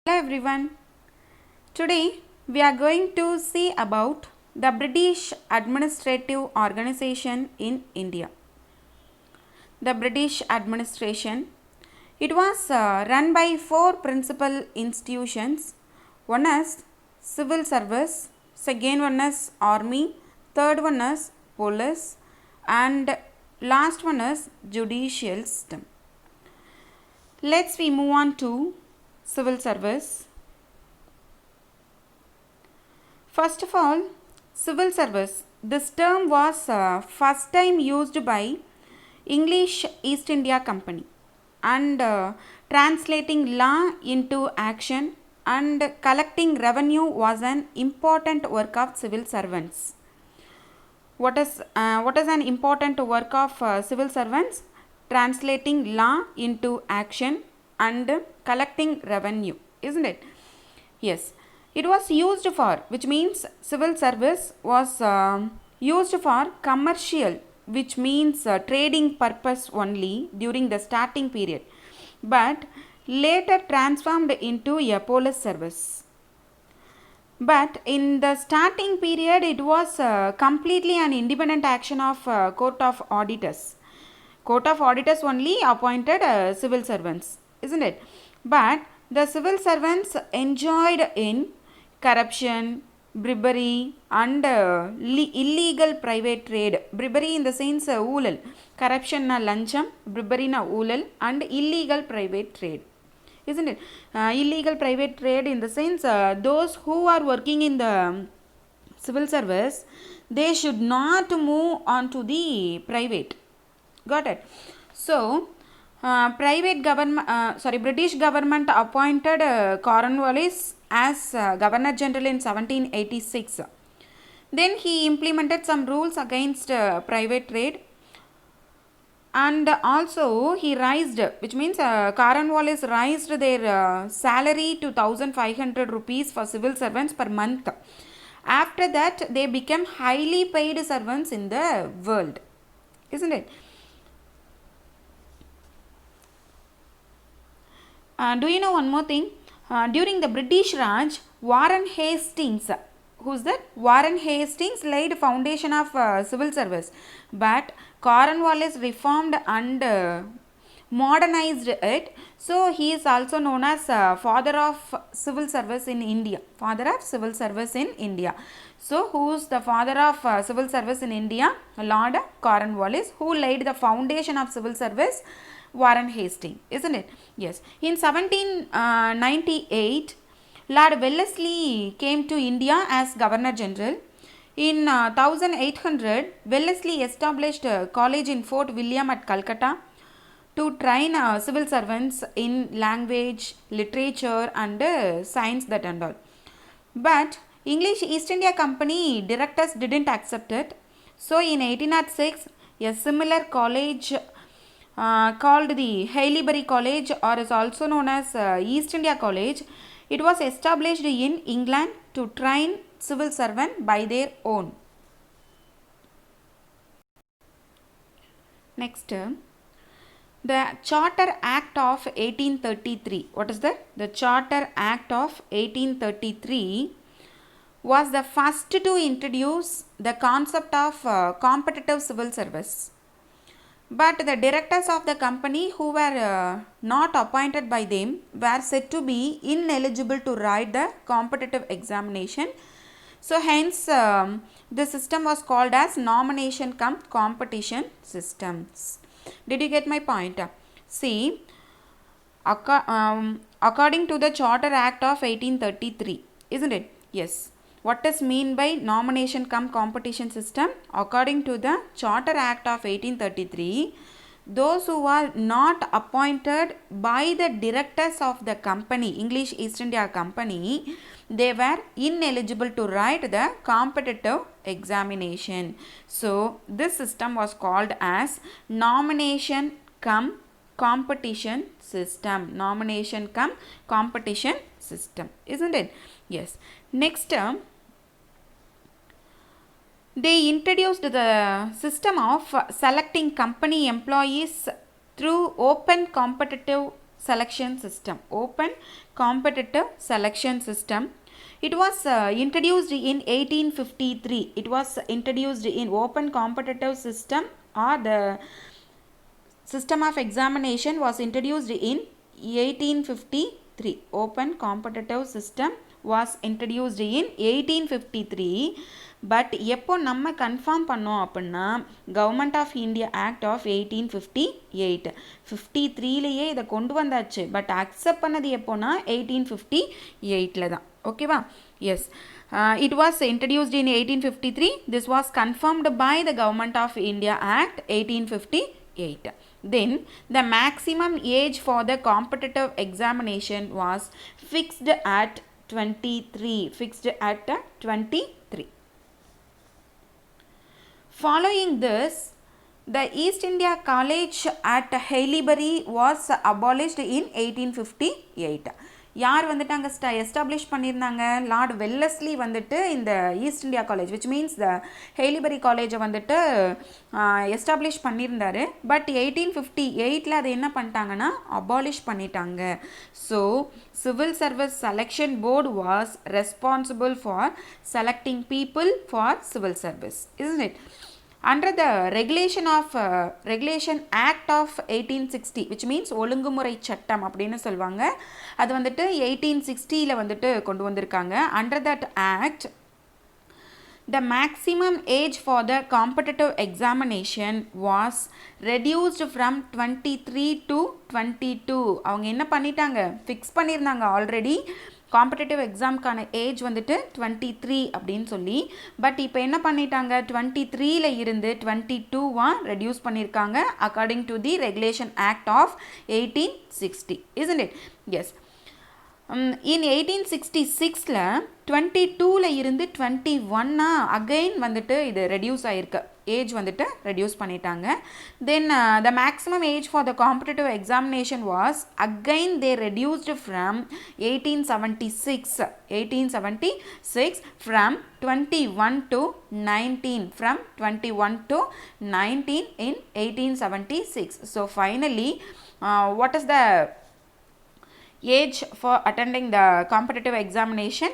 Hello everyone. Today we are going to see about the British administrative organization in India. The British administration, it was run by four principal institutions. One is civil service, second one is army, third one is police, and last one is judicial system. Let's we move on to civil service. First of all, civil service. This term was first time used by English East India Company and translating law into action and collecting revenue was an important work of civil servants. What is an important work of civil servants? Translating law into action and collecting revenue, isn't it? Yes, it was used for, which means civil service was used for commercial, which means trading purpose only during the starting period, but later transformed into a police service. But in the starting period, it was completely an independent action of Court of Auditors. Court of Auditors only appointed civil servants, isn't it? But the civil servants enjoyed in corruption, bribery and illegal private trade. Bribery in the sense oolal. Corruption na lancham, bribery na oolal and illegal private trade. Isn't it? Illegal private trade in the sense those who are working in the civil service, they should not move on to the private. Got it? So, British government appointed Cornwallis as Governor General in 1786. Then he implemented some rules against private trade, and also he raised, which means Cornwallis raised their salary to 1500 rupees for civil servants per month. After that, they became highly paid servants in the world, isn't it? Do you know one more thing? During the British Raj, Warren Hastings, who's that? Warren Hastings laid foundation of civil service, but Cornwallis reformed and modernized it. So he is also known as father of civil service in India. Father of civil service in India. So who's the father of civil service in India? Lord Cornwallis, who laid the foundation of civil service. Warren Hastings, isn't it? Yes. In 1798, Lord Wellesley came to India as Governor General. In 1800, Wellesley established a college in Fort William at Calcutta to train civil servants in language, literature and science that and all. But English East India Company directors didn't accept it. So in 1806, a similar college called the Haileybury College, or is also known as East India College. It was established in England to train civil servant by their own. Next, the Charter Act of 1833. What is that? The Charter Act of 1833 was the first to introduce the concept of competitive civil service. But the directors of the company who were not appointed by them were said to be ineligible to write the competitive examination. So hence the system was called as nomination cum competition systems. Did you get my point? See, according to the Charter Act of 1833, isn't it? Yes. What is mean by nomination cum competition system? According to the Charter Act of 1833, those who are not appointed by the directors of the company, English East India Company, they were ineligible to write the competitive examination. So, this system was called as nomination cum competition system. Nomination cum competition system, isn't it? Yes. Next term, they introduced the system of selecting company employees through open competitive selection system. Open competitive selection system. It was introduced in 1853. It was introduced in open competitive system, or the system of examination was introduced in 1853. Open competitive system was introduced in 1853. But எப்போ நம்ம confirm பண்ணோம் அப்படின்னா government of India act of 1858. 53லேயே இதை கொண்டு வந்தாச்சு, but accept பண்ணது எப்போனா 1858 தான். ஓகேவா? Yes, it was introduced in 1853. This was confirmed by the government of India Act 1858. Then the maximum age for the competitive examination was fixed at 23. Fixed at 23. Following this, the East India College at Haileybury was abolished in 1858. யார் வந்துட்டு அங்கே establish பண்ணியிருந்தாங்க? Lord Wellesley வந்துட்டு இந்த East India college, which means the Haileybury காலேஜை வந்துட்டு establish பண்ணியிருந்தாரு. But 1858 அது என்ன பண்ணிட்டாங்கன்னா அபாலிஷ் பண்ணிட்டாங்க. So civil service selection board was responsible for selecting people for civil service, isn't it? Under the Regulation Act of 1860, which means ஒழுங்குமுறை சட்டம் அப்படின்னு சொல்லுவாங்க, அது வந்துட்டு 1860 வந்துட்டு கொண்டு வந்திருக்காங்க. Under that act, the maximum age for the competitive examination was reduced from 23 to 22. அவங்க என்ன பண்ணிட்டாங்க? ஃபிக்ஸ் பண்ணியிருந்தாங்க ஆல்ரெடி காம்படிட்டிவ் எக்ஸாமுக்கான ஏஜ் வந்துட்டு 23 அப்படின்னு சொல்லி. பட் இப்போ என்ன பண்ணிட்டாங்க? 23ல இருந்து 22வாக ரெடியூஸ் பண்ணியிருக்காங்க according to the regulation act of 1860, isn't it? Yes. In 1866ல 22ல இருந்து 21 அகைன் வந்துட்டு இது ரெடியூஸ் ஆகிருக்கு, ஏஜ் வந்துட்டு ரெடியூஸ் பண்ணிட்டாங்க. Then the maximum age for the competitive examination was again they reduced from 1876 from 21 to 19, from 21 to 19 in 1876. So finally, what is the age for attending the competitive examination?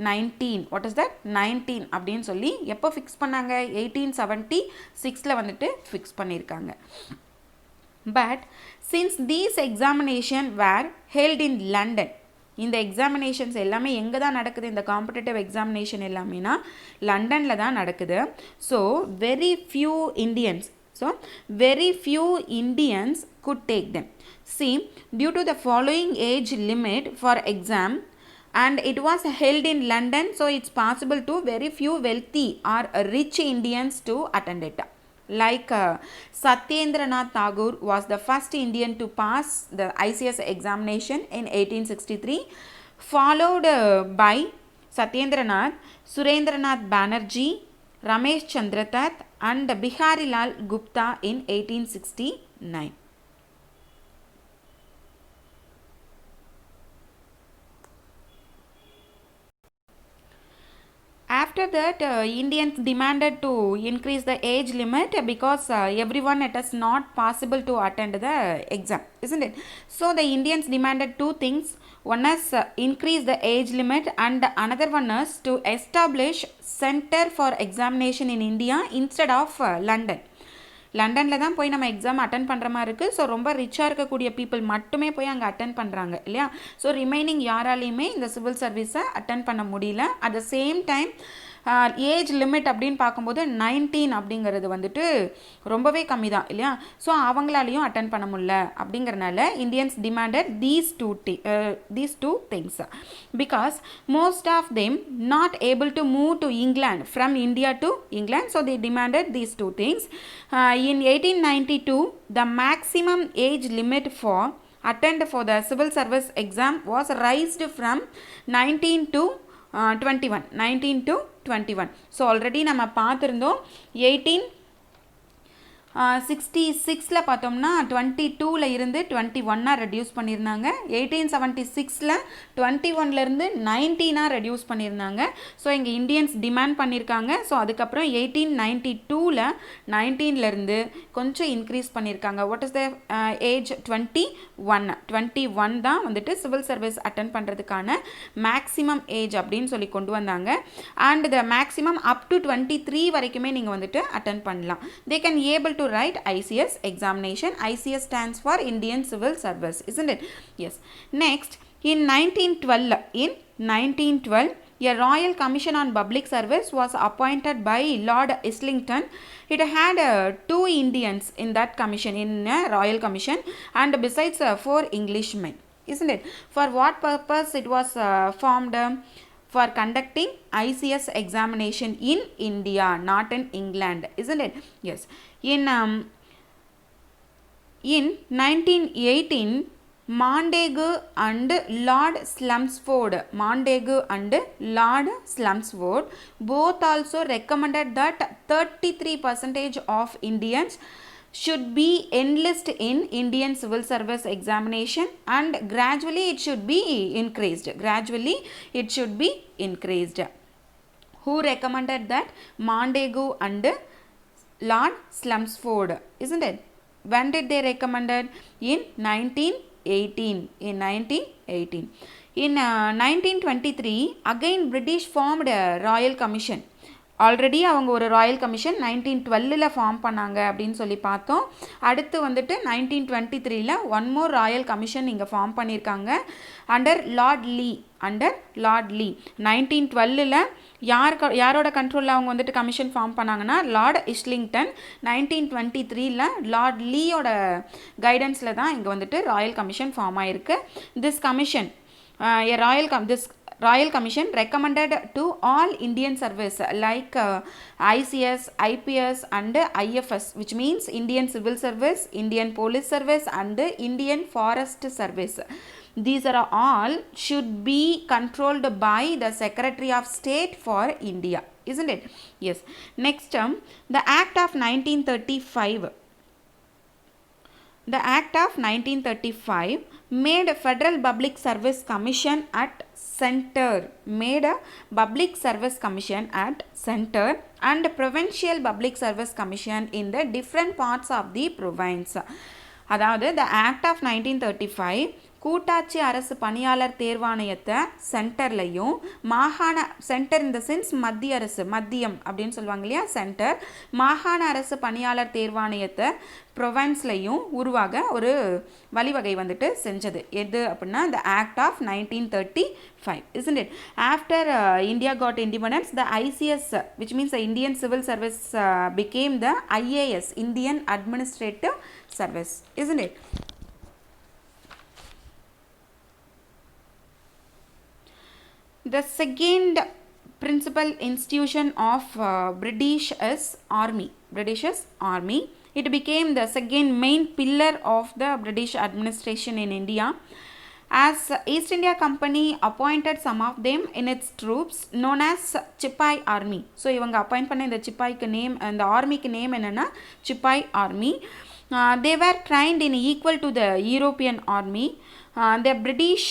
19. What is that? 19 அப்படின்னு சொல்லி எப்போ fix பண்ணாங்க? 1876ல வந்துட்டு fix பண்ணியிருக்காங்க. But since these examination were held in London, இந்த examinations எல்லாமே எங்கே தான் நடக்குது? இந்த காம்படிட்டிவ் எக்ஸாமினேஷன் எல்லாமேனா லண்டனில் தான் நடக்குது. So very few Indians could take them. See, due to the following age limit for exam, and it was held in London, so it's possible to very few wealthy or rich Indians to attend it. Like Satyendranath Tagore was the first Indian to pass the ICS examination in 1863, followed by Satyendranath, Surendranath Banerjee, Ramesh Chandra Dutt and Bihari Lal Gupta in 1869. After that, Indians demanded to increase the age limit because everyone, it is not possible to attend the exam, isn't it? So the Indians demanded two things. One is increase the age limit, and another one is to establish center for examination in India instead of London. லண்டனில் தான் போய் நம்ம exam attend பண்ணுற மாதிரி இருக்குது. So ரொம்ப ரிச்சாக இருக்கக்கூடிய பீப்புள் மட்டுமே போய் அங்கே அட்டன் பண்ணுறாங்க இல்லையா? ஸோ ரிமைனிங் யாராலையுமே இந்த சிவில் சர்வீஸை அட்டன் பண்ண முடியல. At the same time age limit அப்படின்னு பார்க்கும்போது 19 அப்படிங்கிறது வந்துட்டு ரொம்பவே கம்மி தான் இல்லையா? ஸோ அவங்களாலையும் அட்டன் பண்ண முடியல. அப்படிங்கிறனால Indians demanded these two things because most of them not able to move to England from India to England. So they demanded these two things. In 1892, the maximum age limit for attend for the civil service exam was raised from 19 to 21. 19 to 21. So already நம்ம பார்த்துருந்தோம் 18 66ல் பார்த்தோம்னா 22ல் இருந்து 21 reduce பண்ணியிருந்தாங்க. 1876ல் 21லேருந்து 19 reduce பண்ணியிருந்தாங்க. So இங்கே Indians demand பண்ணியிருக்காங்க. So அதுக்கப்புறம் 1892ல் 19லேருந்து கொஞ்சம் இன்க்ரீஸ் பண்ணியிருக்காங்க. What is the age? 21 தான் வந்துட்டு சிவில் சர்வீஸ் அட்டன் பண்ணுறதுக்கான மேக்ஸிமம் ஏஜ் அப்படின்னு சொல்லி கொண்டு வந்தாங்க. And the maximum up to 23 வரைக்குமே நீங்கள் வந்துட்டு அட்டன் பண்ணலாம். They can able to write ICS examination. ICS stands for Indian Civil Service, isn't it? Yes. Next, in 1912, a Royal Commission on Public Service was appointed by Lord Islington. It had 2 Indians in that commission, in a Royal Commission, and besides 4 Englishmen, isn't it? For what purpose it was formed? For conducting ICS examination in India, not in England, isn't it? Yes. In 1918, Montagu and Lord Chelmsford, both also recommended that 33% of Indians should be enlisted in Indian Civil Service examination, and gradually it should be increased. Who recommended that? Montagu and Lord Chelmsford, isn't it? When did they recommend it? In 1918. In 1923, again British formed a Royal Commission. Already அவங்க ஒரு Royal commission 1912ல் form பண்ணாங்க அப்படின்னு சொல்லி பார்த்தோம். அடுத்து வந்துட்டு 1923ல் one more Royal commission இங்கே form பண்ணியிருக்காங்க அண்டர் லார்ட் லீ. 1912ல் யாரோட கண்ட்ரோலில் அவங்க வந்துட்டு கமிஷன் ஃபார்ம் பண்ணாங்கன்னா லார்ட் இஸ்லிங்டன். 1923ல் லார்ட் லீயோட கைடன்ஸில் தான் இங்கே வந்துட்டு ராயல் கமிஷன் ஃபார்ம் ஆயிருக்கு. This commission Royal Commission recommended to all Indian service like ICS, IPS and IFS, which means Indian Civil Service, Indian Police Service and Indian Forest Service. These are all should be controlled by the Secretary of State for India, isn't it? Yes. Next, the Act of 1935. The Act of 1935 made a Federal Public Service Commission at center, and Provincial Public Service Commission in the different parts of the province. அதாவது the Act of 1935 கூட்டாட்சி அரசு பணியாளர் தேர்வாணையத்தை சென்டர்லையும் centre இந்த sense மத்திய அரசு, மத்தியம் அப்படின்னு சொல்லுவாங்க இல்லையா, சென்டர், மாகாண அரசு பணியாளர் தேர்வாணையத்தை ப்ரொவின்ஸ்லையும் உருவாக ஒரு வழிவகை வந்துட்டு செஞ்சது. எது அப்படின்னா the Act of 1935, isn't it? After India got independence, the ICS, which means the Indian Civil Service, became the IAS, Indian Administrative Service, isn't it? The second principal institution of British is Army. It became the second main pillar of the British administration in India. As East India Company appointed some of them in its troops known as Chipai Army. So இவங்க appoint பண்ண இந்த சிப்பாய்க்கு name, இந்த ஆர்மிக்கு name என்னென்னா சிப்பாய் army. They were trained in equal to the European army. The British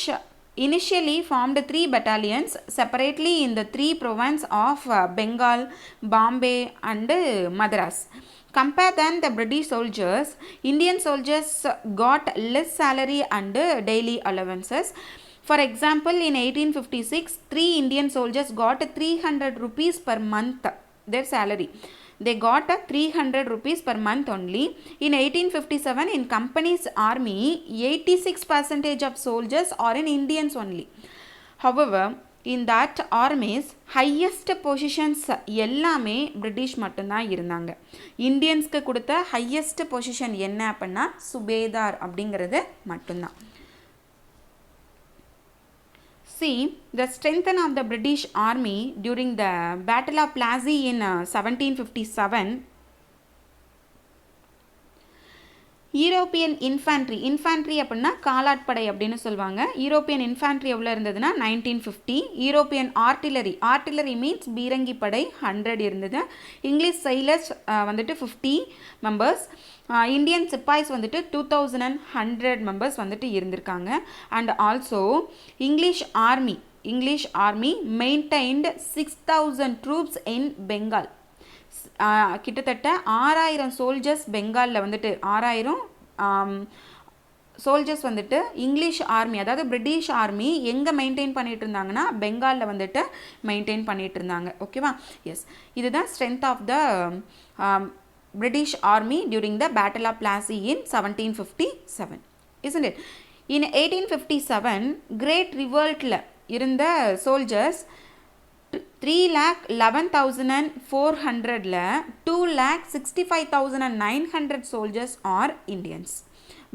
initially formed 3 battalions separately in the 3 provinces of Bengal, Bombay and Madras. Compare than the British soldiers, Indian soldiers got less salary and daily allowances. For example, in 1856, 3 Indian soldiers got 300 rupees per month, their salary. They got 300 rupees per month only. In 1857, in company's army, 86% of soldiers are in Indians only. However, in that armies, highest positions எல்லாமே British மட்டும்தான் இருந்தாங்க. இந்தியன்ஸ்க்கு கொடுத்த highest position என்ன அப்படின்னா சுபேதார் அப்படிங்கிறது மட்டும்தான். See, the strength of the British Army during the Battle of Plassey in 1757. European infantry அப்படின்னா காலாட்படை அப்படின்னு சொல்லுவாங்க. யூரோப்பியன் இன்ஃபேண்ட்ரி எவ்வளோ இருந்ததுன்னா 1950. யூரோப்பியன் ஆர்ட்டிலரி மீன்ஸ் பீரங்கி படை 100 இருந்தது. இங்கிலீஷ் சைலர்ஸ் வந்துட்டு 50 மெம்பர்ஸ். இந்தியன் சிப்பாய்ஸ் வந்துட்டு 2100 மெம்பர்ஸ் வந்துட்டு இருந்திருக்காங்க. And also English army maintained 6000 troops in Bengal. கிட்டத்தட்ட 6000 சோல்ஜர்ஸ் பெங்காலில் வந்துட்டு 6000 சோல்ஜர்ஸ் வந்துட்டு இங்கிலீஷ் ஆர்மி அதாவது பிரிட்டிஷ் ஆர்மி எங்கே மெயின்டைன் பண்ணிட்டு இருந்தாங்கன்னா பெங்காலில் வந்துட்டு மெயின்டைன் பண்ணிட்டு இருந்தாங்க. ஓகேவா? எஸ், இதுதான் strength of the British army during the Battle of Plassey in 1757, isn't it? In 1857, Great Revoltல இருந்த soldiers 3,11,400ல 2,65,900 soldiers are Indians.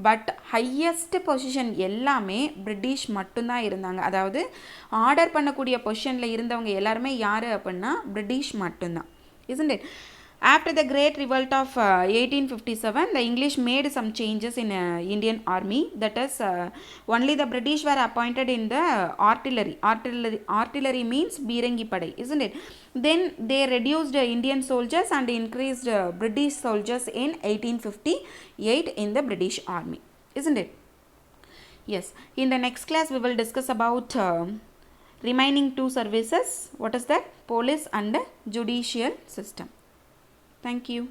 But highest position எல்லாமே பிரிட்டிஷ் மட்டும்தான் இருந்தாங்க. அதாவது ஆர்டர் பண்ணக்கூடிய பொசிஷனில் இருந்தவங்க எல்லாருமே யார் அப்படின்னா பிரிட்டிஷ் மட்டும்தான். Isn't it? After the Great Revolt of 1857, the English made some changes in Indian army. That is, only the British were appointed in the artillery. Artillery means Birangi Padai, isn't it? Then they reduced Indian soldiers and increased British soldiers in 1858 in the British army, isn't it? Yes. In the next class, we will discuss about remaining two services. What is that? Police and judicial system. Thank you.